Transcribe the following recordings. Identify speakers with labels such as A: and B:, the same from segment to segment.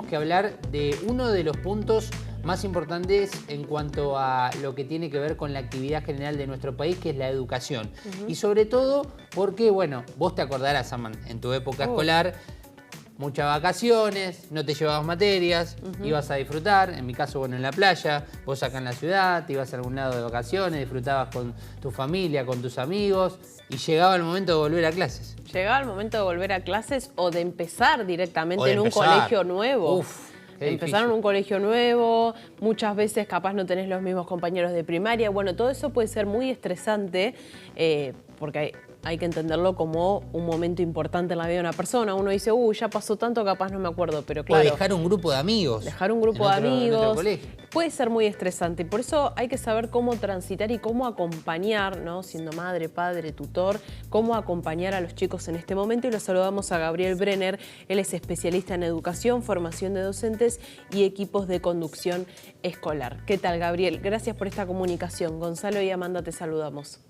A: Que hablar de uno de los puntos más importantes en cuanto a lo que tiene que ver con la actividad general de nuestro país, que es la educación. Y sobre todo porque, bueno, vos te acordarás, Aman, en tu época escolar, muchas vacaciones, no te llevabas materias, ibas a disfrutar, en mi caso, bueno, en la playa, vos acá en la ciudad, te ibas a algún lado de vacaciones, disfrutabas con tu familia, con tus amigos, y llegaba el momento de volver a clases.
B: Llegaba el momento de volver a clases o de empezar directamente
A: de
B: en un
A: empezar.
B: colegio nuevo.
A: Uf, qué
B: Empezar en
A: difícil.
B: un colegio nuevo, muchas veces capaz no tenés los mismos compañeros de primaria. Bueno, todo eso puede ser muy estresante porque hay que entenderlo como un momento importante en la vida de una persona. Uno dice, ya pasó tanto, capaz no me acuerdo, pero claro.
A: O dejar un grupo de amigos.
B: Dejar un grupo
A: en
B: de amigos.
A: otro colegio.
B: Puede ser muy estresante. Por eso hay que saber cómo transitar y cómo acompañar, ¿no? Siendo madre, padre, tutor, cómo acompañar a los chicos en este momento. Y lo saludamos a Gabriel Brenner. Él es especialista en educación, formación de docentes y equipos de conducción escolar. ¿Qué tal, Gabriel? Gracias por esta comunicación. Gonzalo y Amanda, te saludamos.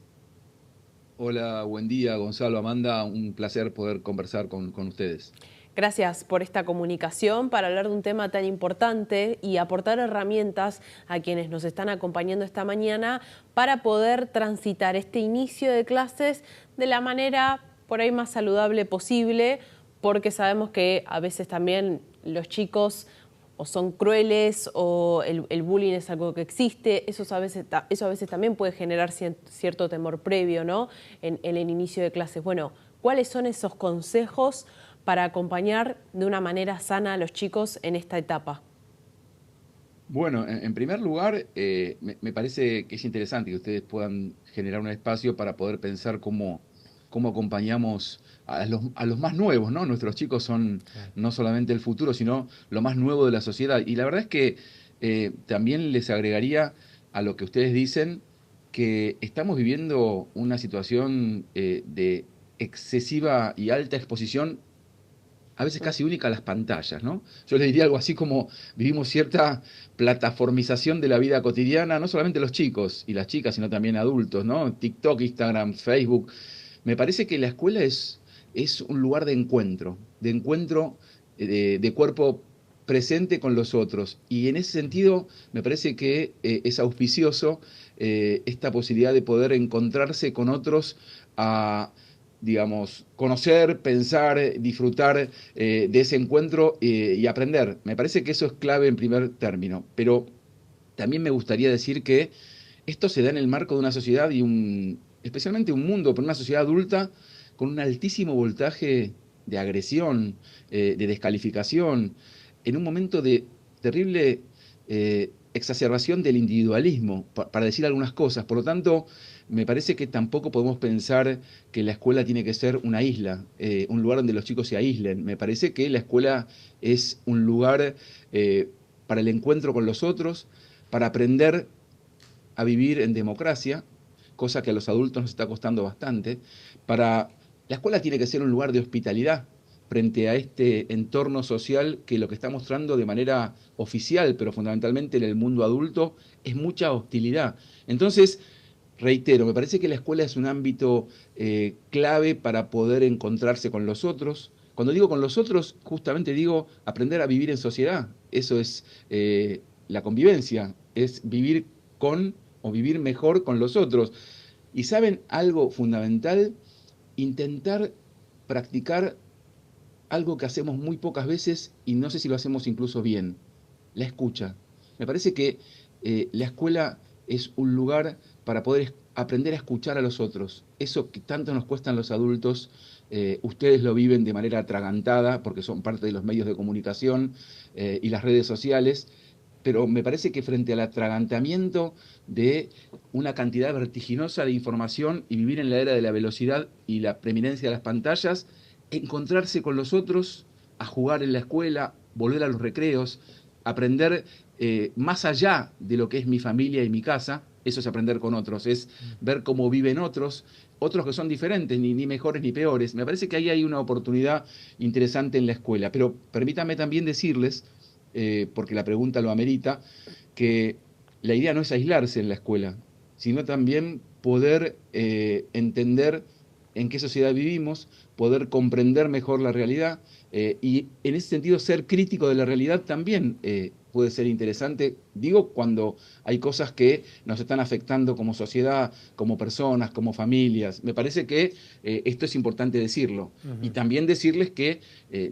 C: Hola, buen día, Gonzalo, Amanda. Un placer poder conversar con ustedes.
B: Gracias por esta comunicación para hablar de un tema tan importante y aportar herramientas a quienes nos están acompañando esta mañana para poder transitar este inicio de clases de la manera por ahí más saludable posible, porque sabemos que a veces también los chicos o son crueles o el bullying es algo que existe. Eso a veces también puede generar cierto temor previo, ¿no? en el inicio de clases. Bueno, ¿cuáles son esos consejos para acompañar de una manera sana a los chicos en esta etapa?
C: Bueno, en primer lugar, me parece que es interesante que ustedes puedan generar un espacio para poder pensar cómo acompañamos a los más nuevos, ¿no? Nuestros chicos son no solamente el futuro, sino lo más nuevo de la sociedad. Y la verdad es que también les agregaría a lo que ustedes dicen que estamos viviendo una situación de excesiva y alta exposición, a veces casi única, a las pantallas, ¿no? Yo les diría algo así como vivimos cierta plataformización de la vida cotidiana, no solamente los chicos y las chicas, sino también adultos, ¿no? TikTok, Instagram, Facebook. Me parece que la escuela es un lugar de encuentro de cuerpo presente con los otros. Y en ese sentido me parece que es auspicioso esta posibilidad de poder encontrarse con otros a, digamos, conocer, pensar, disfrutar de ese encuentro y aprender. Me parece que eso es clave en primer término. Pero también me gustaría decir que esto se da en el marco de una sociedad especialmente un mundo, pero una sociedad adulta con un altísimo voltaje de agresión, de descalificación, en un momento de terrible exacerbación del individualismo, para decir algunas cosas. Por lo tanto, me parece que tampoco podemos pensar que la escuela tiene que ser una isla, un lugar donde los chicos se aíslen. Me parece que la escuela es un lugar para el encuentro con los otros, para aprender a vivir en democracia, cosa que a los adultos nos está costando bastante. La escuela tiene que ser un lugar de hospitalidad frente a este entorno social que lo que está mostrando de manera oficial, pero fundamentalmente en el mundo adulto, es mucha hostilidad. Entonces, reitero, me parece que la escuela es un ámbito clave para poder encontrarse con los otros. Cuando digo con los otros, justamente digo aprender a vivir en sociedad. Eso es la convivencia, es vivir con o vivir mejor con los otros. Y saben algo fundamental, intentar practicar algo que hacemos muy pocas veces y no sé si lo hacemos incluso bien, la escucha. Me parece que la escuela es un lugar para poder aprender a escuchar a los otros. Eso que tanto nos cuestan los adultos, ustedes lo viven de manera atragantada porque son parte de los medios de comunicación y las redes sociales, pero me parece que frente al atragantamiento de una cantidad vertiginosa de información y vivir en la era de la velocidad y la preeminencia de las pantallas, encontrarse con los otros, a jugar en la escuela, volver a los recreos, aprender más allá de lo que es mi familia y mi casa, eso es aprender con otros, es ver cómo viven otros que son diferentes, ni mejores ni peores. Me parece que ahí hay una oportunidad interesante en la escuela, pero permítanme también decirles, porque la pregunta lo amerita, que la idea no es aislarse en la escuela, sino también poder entender en qué sociedad vivimos, poder comprender mejor la realidad Y en ese sentido, ser crítico de la realidad también puede ser interesante, digo, cuando hay cosas que nos están afectando como sociedad, como personas, como familias. Me parece que esto es importante decirlo. Y también decirles que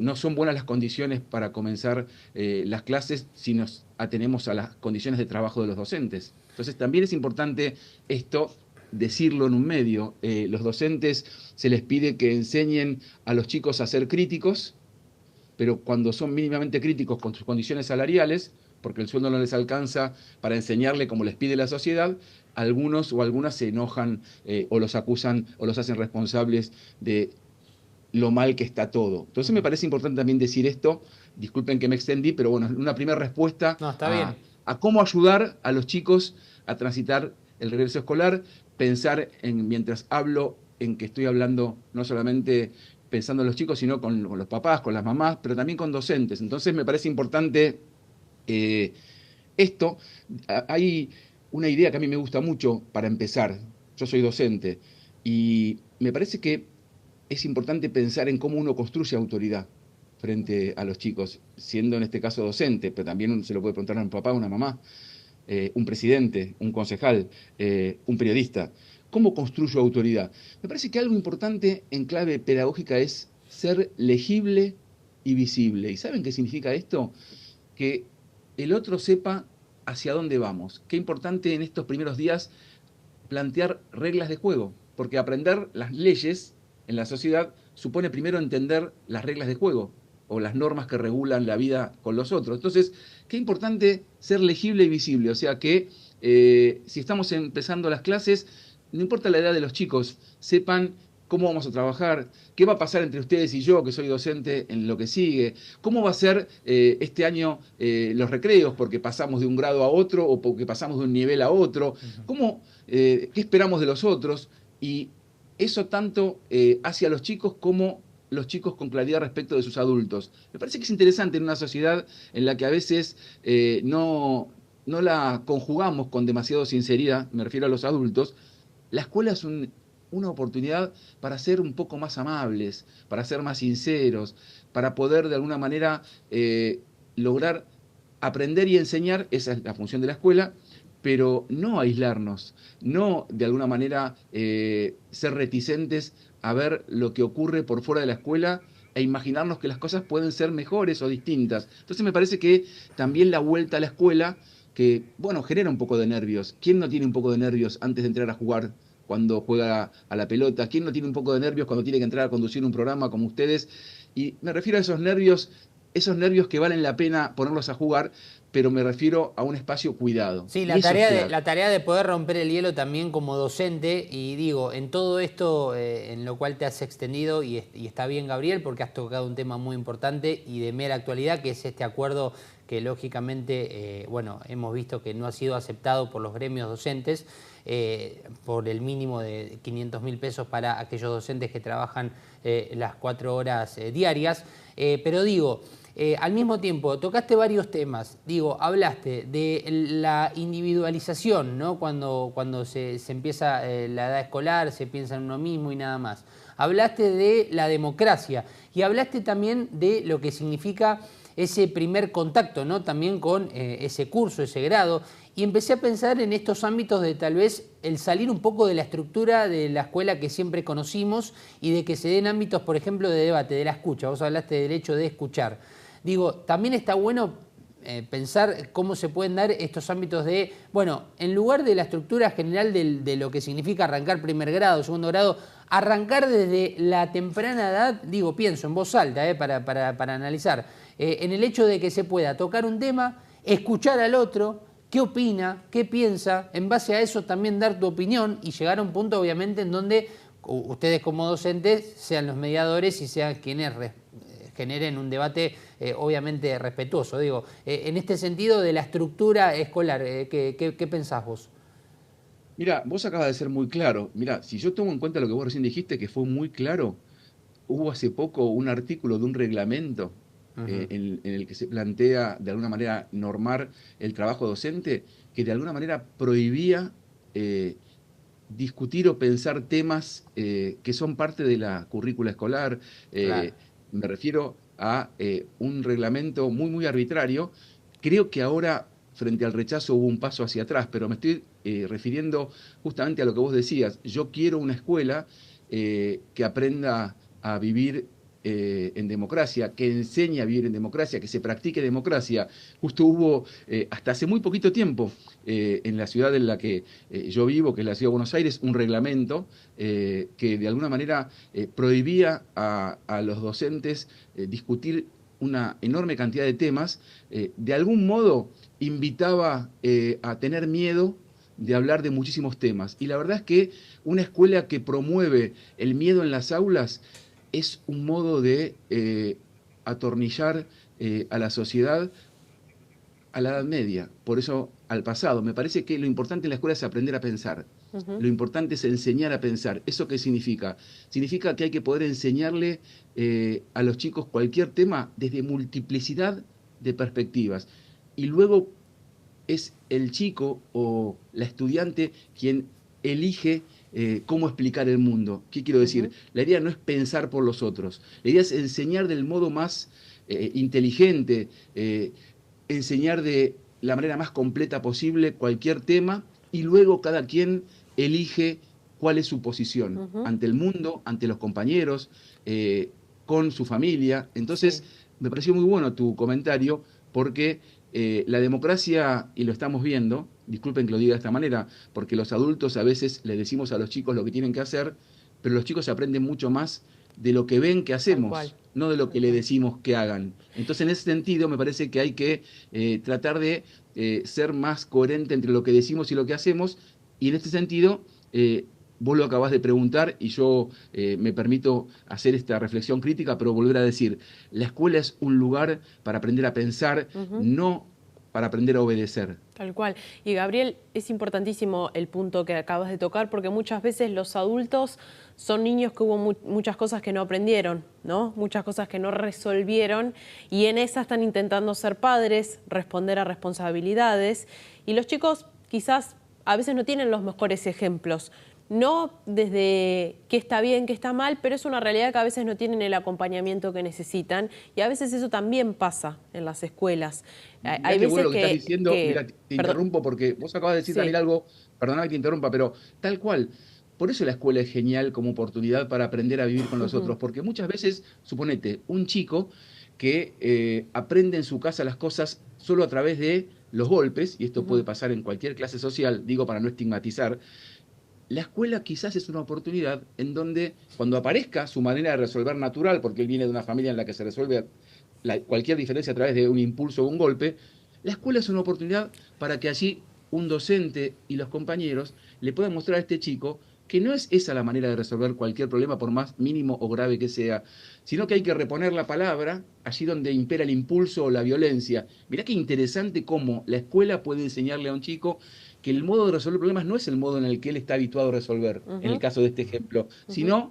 C: no son buenas las condiciones para comenzar las clases si nos atenemos a las condiciones de trabajo de los docentes. Entonces también es importante esto decirlo en un medio. Los docentes se les pide que enseñen a los chicos a ser críticos, pero cuando son mínimamente críticos con sus condiciones salariales, porque el sueldo no les alcanza para enseñarle como les pide la sociedad, algunos o algunas se enojan o los acusan o los hacen responsables de lo mal que está todo. Entonces me parece importante también decir esto, disculpen que me extendí, pero bueno, una primera respuesta
A: No, está bien.
C: a cómo ayudar a los chicos a transitar el regreso escolar, pensar en, mientras hablo, en que estoy hablando no solamente pensando en los chicos, sino con los papás, con las mamás, pero también con docentes. Entonces me parece importante eh, esto. Hay una idea que a mí me gusta mucho para empezar. Yo soy docente y me parece que es importante pensar en cómo uno construye autoridad frente a los chicos, siendo en este caso docente, pero también se lo puede preguntar a un papá, a una mamá, un presidente, un concejal, un periodista. ¿Cómo construyo autoridad? Me parece que algo importante en clave pedagógica es ser legible y visible. ¿Y saben qué significa esto? Que el otro sepa hacia dónde vamos. Qué importante en estos primeros días plantear reglas de juego, porque aprender las leyes en la sociedad supone primero entender las reglas de juego o las normas que regulan la vida con los otros. Entonces, qué importante ser legible y visible, o sea que si estamos empezando las clases, no importa la edad de los chicos, sepan cómo vamos a trabajar, qué va a pasar entre ustedes y yo, que soy docente, en lo que sigue, cómo va a ser este año los recreos, porque pasamos de un grado a otro o porque pasamos de un nivel a otro, cómo, qué esperamos de los otros, y eso tanto hacia los chicos como los chicos con claridad respecto de sus adultos. Me parece que es interesante en una sociedad en la que a veces no la conjugamos con demasiada sinceridad, me refiero a los adultos. La escuela es una oportunidad para ser un poco más amables, para ser más sinceros, para poder de alguna manera lograr aprender y enseñar, esa es la función de la escuela, pero no aislarnos, no de alguna manera ser reticentes a ver lo que ocurre por fuera de la escuela e imaginarnos que las cosas pueden ser mejores o distintas. Entonces me parece que también la vuelta a la escuela, que bueno, genera un poco de nervios. ¿Quién no tiene un poco de nervios antes de entrar a jugar cuando juega a la pelota? ¿Quién no tiene un poco de nervios cuando tiene que entrar a conducir un programa como ustedes? Y me refiero a esos nervios que valen la pena ponerlos a jugar, pero me refiero a un espacio cuidado.
A: Sí,
C: Y
A: la
C: eso es
A: tarea
C: clave.
A: la tarea de poder romper el hielo también como docente, y digo, en todo esto en lo cual te has extendido, y está bien, Gabriel, porque has tocado un tema muy importante y de mera actualidad, que es este acuerdo que lógicamente, bueno, hemos visto que no ha sido aceptado por los gremios docentes, por el mínimo de 500.000 pesos para aquellos docentes que trabajan las 4 horas diarias, pero digo... al mismo tiempo, tocaste varios temas. Digo, hablaste de la individualización, ¿no? Cuando se empieza la edad escolar, se piensa en uno mismo y nada más. Hablaste de la democracia y hablaste también de lo que significa ese primer contacto, ¿no? También con ese curso, ese grado. Y empecé a pensar en estos ámbitos de tal vez el salir un poco de la estructura de la escuela que siempre conocimos y de que se den ámbitos, por ejemplo, de debate, de la escucha. Vos hablaste del hecho de escuchar. Digo, también está bueno pensar cómo se pueden dar estos ámbitos de, bueno, en lugar de la estructura general de lo que significa arrancar primer grado, segundo grado, arrancar desde la temprana edad, digo, pienso en voz alta para analizar, en el hecho de que se pueda tocar un tema, escuchar al otro, qué opina, qué piensa, en base a eso también dar tu opinión y llegar a un punto, obviamente, en donde ustedes como docentes sean los mediadores y sean quienes generen un debate obviamente respetuoso. Digo, en este sentido de la estructura escolar, ¿qué pensás vos?
C: Mira, vos acabas de ser muy claro. Mira, si yo tomo en cuenta lo que vos recién dijiste, que fue muy claro, hubo hace poco un artículo de un reglamento en el que se plantea de alguna manera normar el trabajo docente, que de alguna manera prohibía discutir o pensar temas que son parte de la currícula escolar.
A: Claro.
C: Me refiero a un reglamento muy, muy arbitrario. Creo que ahora, frente al rechazo, hubo un paso hacia atrás, pero me estoy refiriendo justamente a lo que vos decías. Yo quiero una escuela que aprenda a vivir en democracia, que enseñe a vivir en democracia, que se practique democracia. Justo hubo, hasta hace muy poquito tiempo, en la ciudad en la que yo vivo, que es la ciudad de Buenos Aires, un reglamento que de alguna manera prohibía a los docentes discutir una enorme cantidad de temas, de algún modo invitaba a tener miedo de hablar de muchísimos temas. Y la verdad es que una escuela que promueve el miedo en las aulas es un modo de atornillar a la sociedad a la Edad Media, por eso al pasado. Me parece que lo importante en la escuela es aprender a pensar. Lo importante es enseñar a pensar. ¿Eso qué significa? Significa que hay que poder enseñarle a los chicos cualquier tema desde multiplicidad de perspectivas. Y luego es el chico o la estudiante quien elige cómo explicar el mundo. ¿Qué quiero decir? La idea no es pensar por los otros. La idea es enseñar del modo más inteligente, enseñar de la manera más completa posible cualquier tema, y luego cada quien elige cuál es su posición ante el mundo, ante los compañeros, con su familia. Entonces, me pareció muy bueno tu comentario, porque la democracia, y lo estamos viendo, disculpen que lo diga de esta manera, porque los adultos a veces le decimos a los chicos lo que tienen que hacer, pero los chicos aprenden mucho más de lo que ven que hacemos, no de lo que le decimos que hagan. Entonces, en ese sentido, me parece que hay que tratar de ser más coherente entre lo que decimos y lo que hacemos, y en este sentido, vos lo acabás de preguntar y yo me permito hacer esta reflexión crítica, pero volver a decir, la escuela es un lugar para aprender a pensar, no para aprender a obedecer.
B: Tal cual. Y Gabriel, es importantísimo el punto que acabas de tocar, porque muchas veces los adultos son niños que hubo muchas cosas que no aprendieron, ¿no? Muchas cosas que no resolvieron, y en esas están intentando ser padres, responder a responsabilidades, y los chicos quizás a veces no tienen los mejores ejemplos. No desde qué está bien, qué está mal, pero es una realidad que a veces no tienen el acompañamiento que necesitan, y a veces eso también pasa en las escuelas.
C: Hay veces bueno que estás diciendo, mira, te interrumpo porque vos acabas de decir también algo, perdóname que te interrumpa, pero tal cual. Por eso la escuela es genial como oportunidad para aprender a vivir con los otros, porque muchas veces, suponete, un chico que aprende en su casa las cosas solo a través de los golpes, y esto puede pasar en cualquier clase social, digo para no estigmatizar. La escuela quizás es una oportunidad en donde, cuando aparezca su manera de resolver natural, porque él viene de una familia en la que se resuelve cualquier diferencia a través de un impulso o un golpe, la escuela es una oportunidad para que allí un docente y los compañeros le puedan mostrar a este chico que no es esa la manera de resolver cualquier problema, por más mínimo o grave que sea, sino que hay que reponer la palabra allí donde impera el impulso o la violencia. Mirá qué interesante cómo la escuela puede enseñarle a un chico que el modo de resolver problemas no es el modo en el que él está habituado a resolver, en el caso de este ejemplo, sino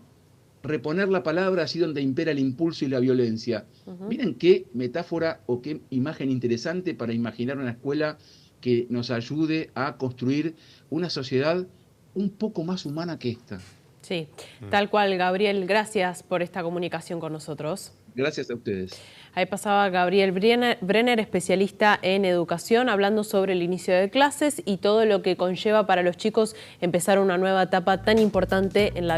C: reponer la palabra allí donde impera el impulso y la violencia. Miren qué metáfora o qué imagen interesante para imaginar una escuela que nos ayude a construir una sociedad un poco más humana que esta.
B: Sí, tal cual, Gabriel. Gracias por esta comunicación con nosotros.
C: Gracias a ustedes.
B: Ahí pasaba Gabriel Brenner, especialista en educación, hablando sobre el inicio de clases y todo lo que conlleva para los chicos empezar una nueva etapa tan importante en la vida.